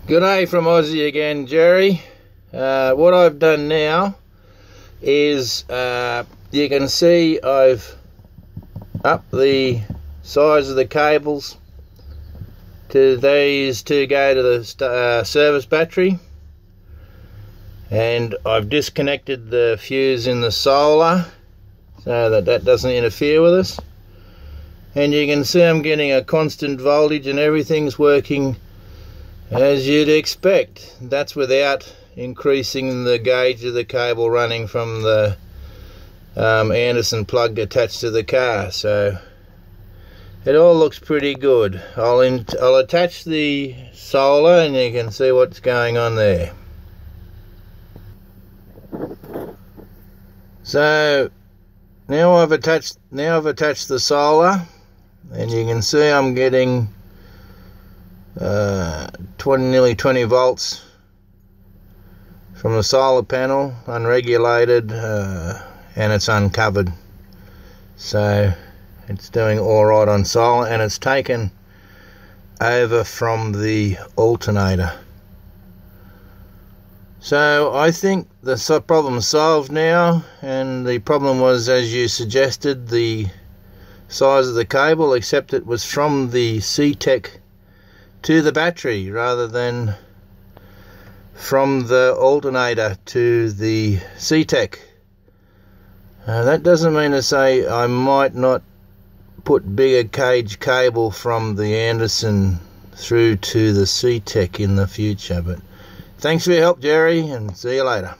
G'day from Aussie again, Jerry. What I've done now is you can see I've upped the size of the cables to these to go to the service battery, and I've disconnected the fuse in the solar so that doesn't interfere with us, and you can see I'm getting a constant voltage and everything's working as you'd expect. That's without increasing the gauge of the cable running from the Anderson plug attached to the car. So it all looks pretty good. I'll attach the solar and you can see what's going on there. So now I've attached the solar, and you can see I'm getting nearly 20 volts from the solar panel, unregulated, and it's uncovered, so it's doing all right on solar, and it's taken over from the alternator. So I think the problem's solved now, and the problem was, as you suggested, the size of the cable, except it was from the Ctek to the battery rather than from the alternator to the Ctek. That doesn't mean to say I might not put bigger gauge cable from the Anderson through to the Ctek in the future, but thanks for your help, Jerry, and see you later.